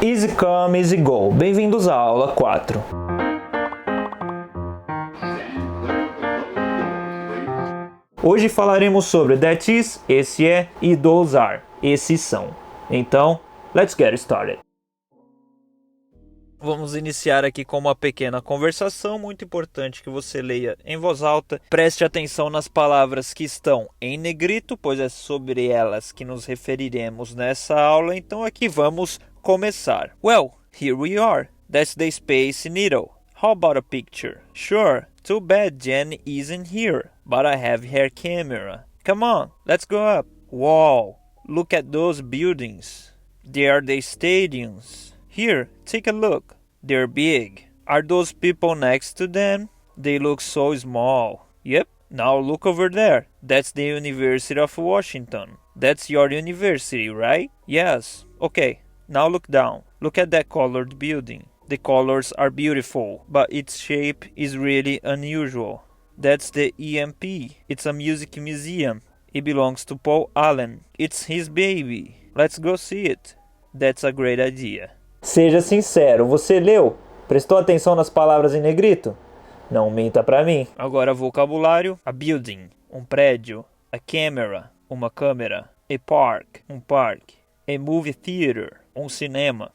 Easy come, easy go. Bem-vindos à aula 4. Hoje falaremos sobre that is, esse é, e those are, esses são. Então, let's get started. Vamos iniciar aqui com uma pequena conversação, muito importante que você leia em voz alta. Preste atenção nas palavras que estão em negrito, pois é sobre elas que nos referiremos nessa aula. Então aqui vamos começar. Well, here we are. That's the Space Needle. How about a picture? Sure. Too bad Jenny isn't here, but I have her camera. Come on, let's go up. Wow, look at those buildings. They are the stadiums. Here, take a look. They're big. Are those people next to them? They look so small. Yep, now look over there. That's the University of Washington. That's your university, right? Yes. Okay, now look down. Look at that colored building. The colors are beautiful, but its shape is really unusual. That's the EMP. It's a music museum. It belongs to Paul Allen. It's his baby. Let's go see it. That's a great idea. Seja sincero, você leu? Prestou atenção nas palavras em negrito? Não minta pra mim. Agora vocabulário. A building, um prédio. A camera, uma câmera. A park, um parque. A movie theater, um cinema.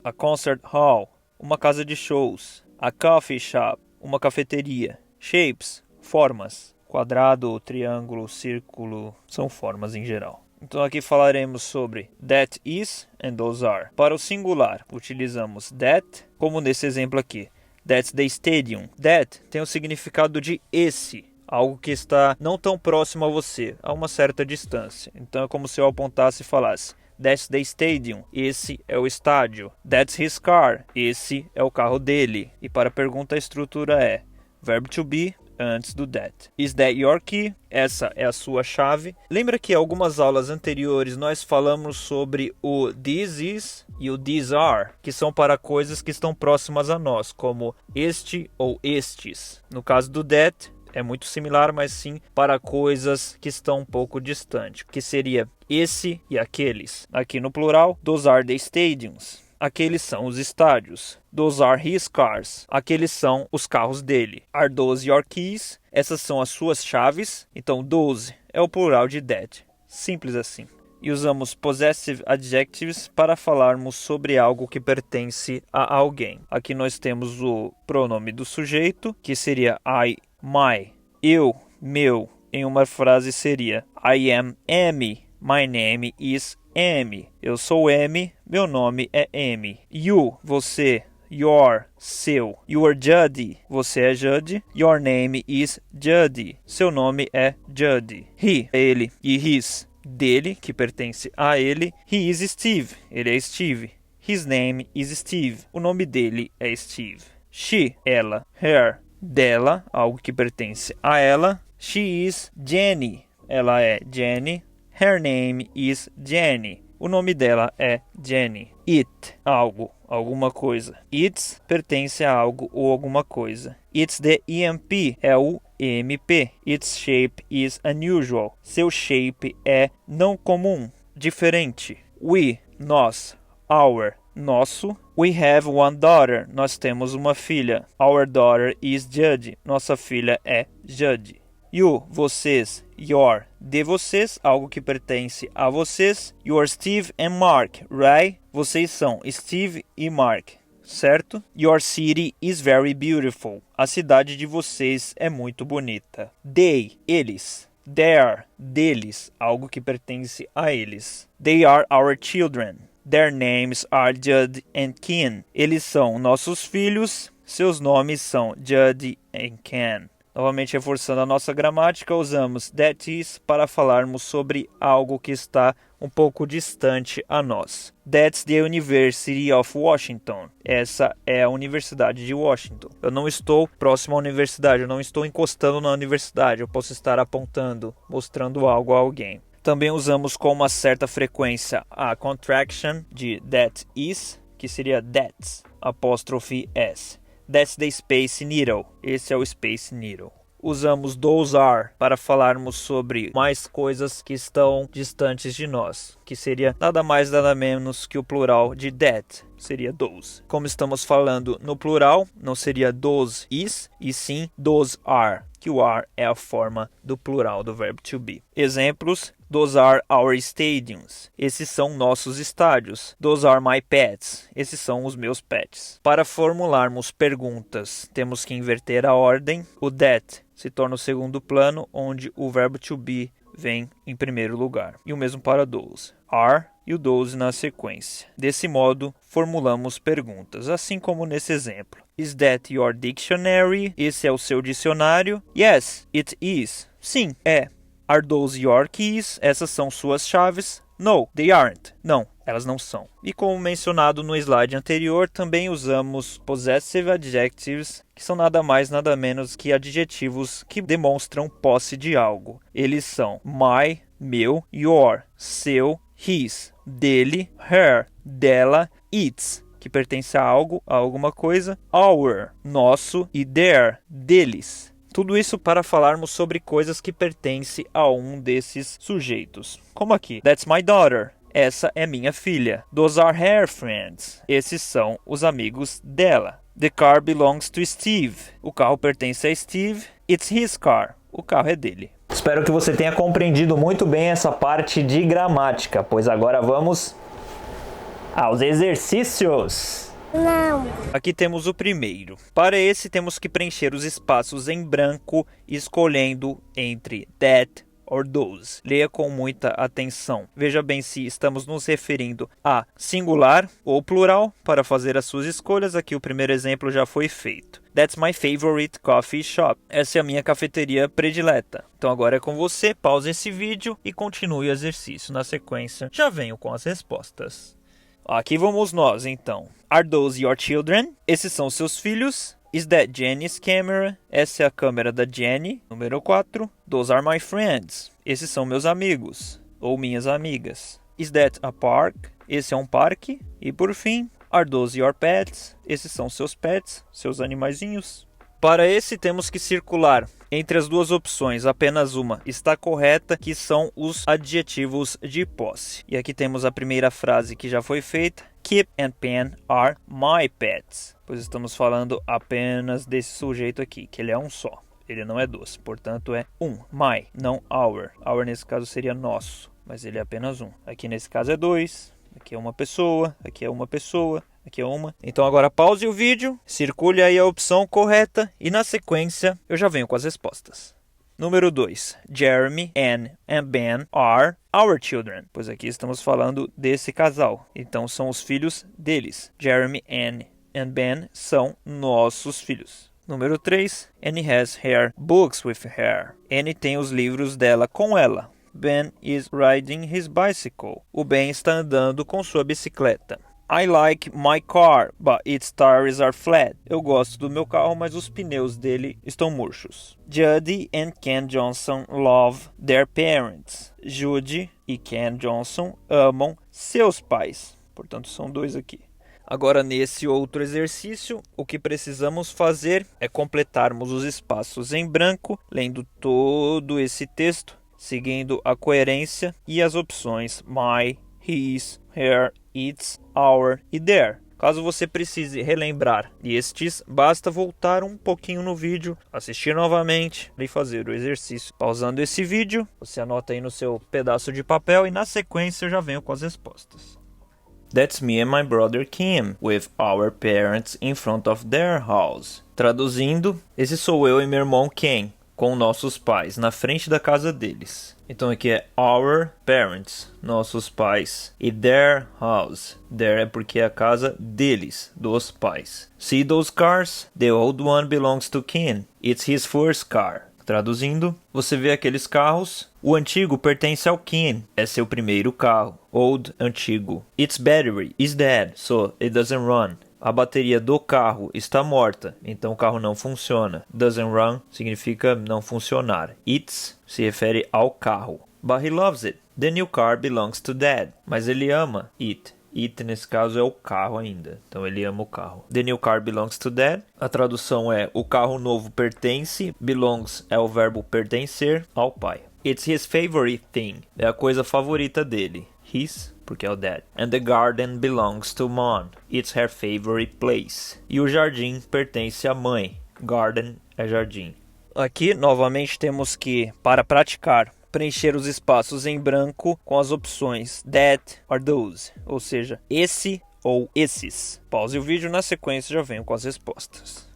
A concert hall, uma casa de shows. A coffee shop, uma cafeteria. Shapes, formas. Quadrado, triângulo, círculo, são formas em geral. Então aqui falaremos sobre that is and those are. Para o singular, utilizamos that, como nesse exemplo aqui. That's the stadium. That tem o significado de esse, algo que está não tão próximo a você, a uma certa distância. Então é como se eu apontasse e falasse that's the stadium, esse é o estádio. That's his car, esse é o carro dele. E para a pergunta a estrutura é verbo to be antes do that. Is that your key? Essa é a sua chave. Lembra que em algumas aulas anteriores nós falamos sobre o this is e o these are, que são para coisas que estão próximas a nós, como este ou estes. No caso do that, é muito similar, mas sim para coisas que estão um pouco distantes, que seria esse e aqueles. Aqui no plural, those are the stadiums. Aqueles são os estádios. Those are his cars. Aqueles são os carros dele. Are those your keys? Essas são as suas chaves. Então, those é o plural de that. Simples assim. E usamos possessive adjectives para falarmos sobre algo que pertence a alguém. Aqui nós temos o pronome do sujeito, que seria I, my. Eu, meu. Em uma frase seria I am Amy. My name is Amy. Eu sou Amy, meu nome é Amy. You, você. Your, seu. You are Judy, você é Judy. Your name is Judy, seu nome é Judy. He, ele. E his, dele, que pertence a ele. He is Steve, ele é Steve. His name is Steve, o nome dele é Steve. She, ela. Her, dela, algo que pertence a ela. She is Jenny, ela é Jenny. Her name is Jenny. O nome dela é Jenny. It, algo, alguma coisa. It's pertence a algo ou alguma coisa. It's the EMP, é o EMP. Its shape is unusual. Seu shape é não comum, diferente. We, nós. Our, nosso. We have one daughter. Nós temos uma filha. Our daughter is Judy. Nossa filha é Judy. You, vocês. Your, de vocês, algo que pertence a vocês. You're Steve and Mark, right? Vocês são Steve e Mark, certo? Your city is very beautiful. A cidade de vocês é muito bonita. They, eles. Their, deles, algo que pertence a eles. They are our children. Their names are Judd and Ken. Eles são nossos filhos. Seus nomes são Judd and Ken. Novamente reforçando a nossa gramática, usamos that is para falarmos sobre algo que está um pouco distante a nós. That's the University of Washington. Essa é a Universidade de Washington. Eu não estou próximo à universidade, eu não estou encostando na universidade. Eu posso estar apontando, mostrando algo a alguém. Também usamos com uma certa frequência a contraction de that is, que seria that's, apóstrofe s. That's the Space Needle. Esse é o Space Needle. usamos those are para falarmos sobre mais coisas que estão distantes de nós, que seria nada mais nada menos que o plural de that, seria those. Como estamos falando no plural, não seria those is, e sim those are, que o are é a forma do plural do verbo to be. Exemplos: those are our stadiums. Esses são nossos estádios. Those are my pets. Esses são os meus pets. Para formularmos perguntas, temos que inverter a ordem. O that se torna o segundo plano, onde o verbo to be vem em primeiro lugar. E o mesmo para those. Are e o those na sequência. Desse modo, formulamos perguntas, assim como nesse exemplo. Is that your dictionary? Esse é o seu dicionário? Yes, it is. Sim, é. Are those your keys? Essas são suas chaves? No, they aren't. Não, elas não são. E como mencionado no slide anterior, também usamos possessive adjectives, que são nada mais nada menos que adjetivos que demonstram posse de algo. Eles são my, meu, your, seu, his, dele, her, dela, its, que pertence a algo, a alguma coisa, our, nosso, e their, deles. Tudo isso para falarmos sobre coisas que pertencem a um desses sujeitos. Como aqui, that's my daughter. Essa é minha filha. Those are her friends. Esses são os amigos dela. The car belongs to Steve. O carro pertence a Steve. It's his car. O carro é dele. Espero que você tenha compreendido muito bem essa parte de gramática, pois agora vamos aos exercícios. Não. Aqui temos o primeiro. Para esse temos que preencher os espaços em branco, escolhendo entre that or those. Leia com muita atenção. Veja bem se estamos nos referindo a singular ou plural para fazer as suas escolhas. Aqui o primeiro exemplo já foi feito. That's my favorite coffee shop. Essa é a minha cafeteria predileta. Então agora é com você. Pause esse vídeo e continue o exercício. Na sequência, já venho com as respostas. Aqui vamos nós, então. Are those your children? Esses são seus filhos. Is that Jenny's camera? Essa é a câmera da Jenny. Número 4. Those are my friends. Esses são meus amigos ou minhas amigas. Is that a park? Esse é um parque. E por fim, are those your pets? Esses são seus pets, seus animaizinhos. Para esse temos que circular entre as duas opções, apenas uma está correta, que são os adjetivos de posse. E aqui temos a primeira frase que já foi feita. Kip and Pen are my pets. Pois estamos falando apenas desse sujeito aqui, que ele é um só. Ele não é dois, portanto é um. My, não our. Our nesse caso seria nosso, mas ele é apenas um. Aqui nesse caso é dois. Aqui é uma pessoa, aqui é uma pessoa, aqui é uma. Então agora pause o vídeo, circule aí a opção correta e na sequência eu já venho com as respostas. Número 2. Jeremy, Anne and Ben are our children. Pois aqui estamos falando desse casal. Então são os filhos deles. Jeremy, Anne and Ben são nossos filhos. Número 3. Anne has her books with her. Anne tem os livros dela com ela. Ben is riding his bicycle. O Ben está andando com sua bicicleta. I like my car, but its tires are flat. Eu gosto do meu carro, mas os pneus dele estão murchos. Judy and Ken Johnson love their parents. Judy e Ken Johnson amam seus pais. Portanto, são dois aqui. Agora, nesse outro exercício, o que precisamos fazer é completarmos os espaços em branco, lendo todo esse texto, seguindo a coerência e as opções my, his, her, its, our e their. Caso você precise relembrar estes, basta voltar um pouquinho no vídeo, assistir novamente e fazer o exercício. Pausando esse vídeo, você anota aí no seu pedaço de papel e na sequência eu já venho com as respostas. That's me and my brother Kim, with our parents in front of their house. Traduzindo, esse sou eu e meu irmão Ken, com nossos pais, na frente da casa deles. Então aqui é our parents, nossos pais, e their house. Their é porque é a casa deles, dos pais. See those cars? The old one belongs to Ken. It's his first car. Traduzindo, você vê aqueles carros? O antigo pertence ao Ken, é seu primeiro carro. Old, antigo. Its battery is dead, so it doesn't run. A bateria do carro está morta, então o carro não funciona. Doesn't run significa não funcionar. It's se refere ao carro. But he loves it. The new car belongs to Dad. Mas ele ama it. It, nesse caso, é o carro ainda. Então ele ama o carro. The new car belongs to Dad. A tradução é: o carro novo pertence. Belongs é o verbo pertencer ao pai. It's his favorite thing. É a coisa favorita dele. His, porque é o Dad. And the garden belongs to Mom. It's her favorite place. E o jardim pertence à mãe. Garden é jardim. Aqui, novamente, temos que, para praticar, preencher os espaços em branco com as opções that or those, ou seja, esse ou esses. Pause o vídeo, na sequência já venho com as respostas.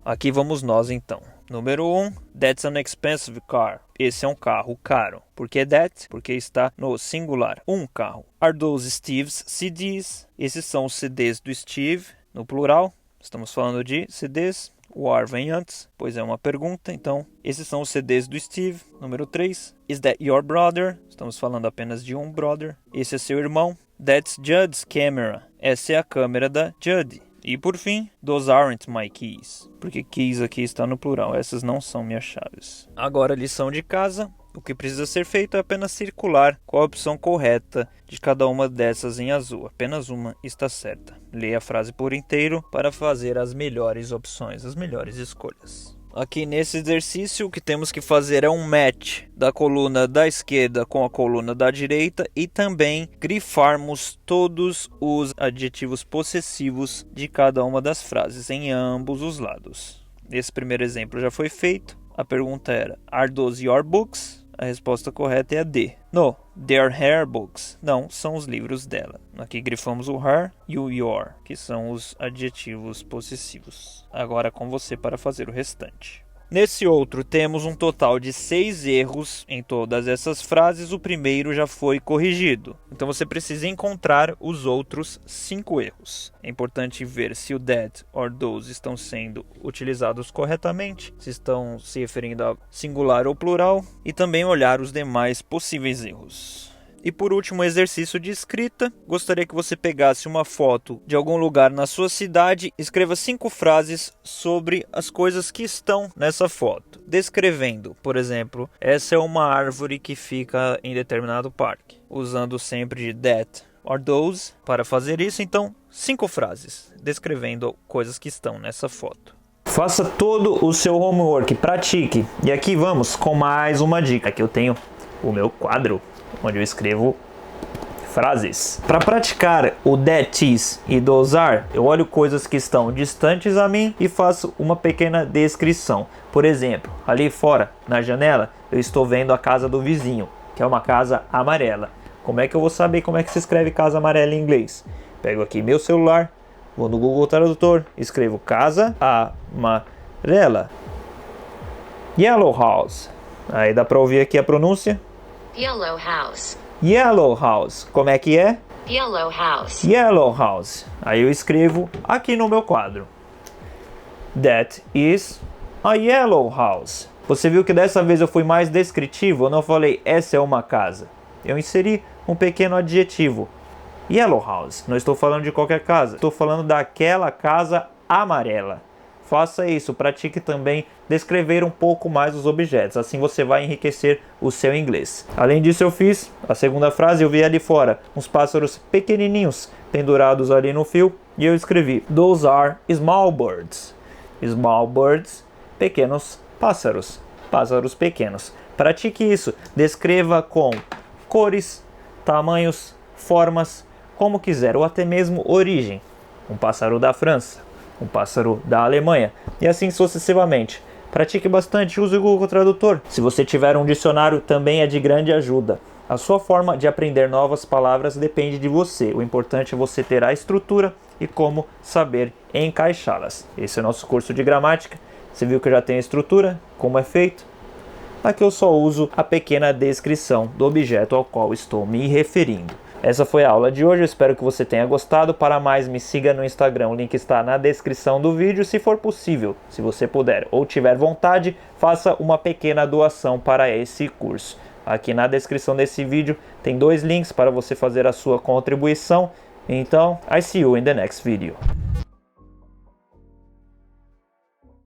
Aqui vamos nós então. Número 1, that's an expensive car. Esse é um carro caro. Por que that? Porque está no singular, um carro. Are those Steve's CDs? Esses são os CDs do Steve, no plural. Estamos falando de CDs. O are vem antes, pois é uma pergunta. Então, esses são os CDs do Steve. Número 3. Is that your brother? Estamos falando apenas de um brother. Esse é seu irmão. That's Judd's camera. Essa é a câmera da Judd. E por fim, those aren't my keys. Porque keys aqui está no plural. Essas não são minhas chaves. Agora, lição de casa. O que precisa ser feito é apenas circular qual a opção correta de cada uma dessas em azul. Apenas uma está certa. Leia a frase por inteiro para fazer as melhores opções, as melhores escolhas. Aqui nesse exercício o que temos que fazer é um match da coluna da esquerda com a coluna da direita e também grifarmos todos os adjetivos possessivos de cada uma das frases em ambos os lados. Esse primeiro exemplo já foi feito. A pergunta era: are those your books? A resposta correta é a D. No, they're her books. Não, são os livros dela. Aqui grifamos o her e o your, que são os adjetivos possessivos. Agora é com você para fazer o restante. Nesse outro, temos um total de 6 erros em todas essas frases. O primeiro já foi corrigido. Então você precisa encontrar os outros 5 erros. É importante ver se o that or those estão sendo utilizados corretamente, se estão se referindo a singular ou plural, e também olhar os demais possíveis erros. E por último, exercício de escrita. Gostaria que você pegasse uma foto de algum lugar na sua cidade e escreva 5 frases sobre as coisas que estão nessa foto. Descrevendo, por exemplo, essa é uma árvore que fica em determinado parque. Usando sempre de that or those para fazer isso. Então, 5 frases descrevendo coisas que estão nessa foto. Faça todo o seu homework, pratique. E aqui vamos com mais uma dica. Aqui eu tenho o meu quadro onde eu escrevo frases. Para praticar o that is e those are, eu olho coisas que estão distantes a mim e faço uma pequena descrição. Por exemplo, ali fora, na janela, eu estou vendo a casa do vizinho, que é uma casa amarela. Como é que eu vou saber como é que se escreve casa amarela em inglês? Pego aqui meu celular, vou no Google Tradutor, escrevo casa amarela. Yellow house. Aí dá para ouvir aqui a pronúncia. Yellow house. Yellow house. Como é que é? Yellow house. Yellow house. Aí eu escrevo aqui no meu quadro. That is a yellow house. Você viu que dessa vez eu fui mais descritivo. Eu não falei essa é uma casa. Eu inseri um pequeno adjetivo. Yellow house. Não estou falando de qualquer casa. Estou falando daquela casa amarela. Faça isso, pratique também descrever um pouco mais os objetos, assim você vai enriquecer o seu inglês. Além disso eu fiz a segunda frase, eu vi ali fora uns pássaros pequenininhos pendurados ali no fio e eu escrevi those are small birds. Small birds, pequenos pássaros, pássaros pequenos. Pratique isso, descreva com cores, tamanhos, formas, como quiser, ou até mesmo origem. Um pássaro da França, um pássaro da Alemanha, e assim sucessivamente. Pratique bastante, use o Google Tradutor. Se você tiver um dicionário, também é de grande ajuda. A sua forma de aprender novas palavras depende de você. O importante é você ter a estrutura e como saber encaixá-las. Esse é o nosso curso de gramática. Você viu que eu já tenho a estrutura, como é feito? Aqui eu só uso a pequena descrição do objeto ao qual estou me referindo. Essa foi a aula de hoje, eu espero que você tenha gostado. Para mais, me siga no Instagram, o link está na descrição do vídeo. Se for possível, se você puder ou tiver vontade, faça uma pequena doação para esse curso. Aqui na descrição desse vídeo tem 2 links para você fazer a sua contribuição. Então, I see you in the next video.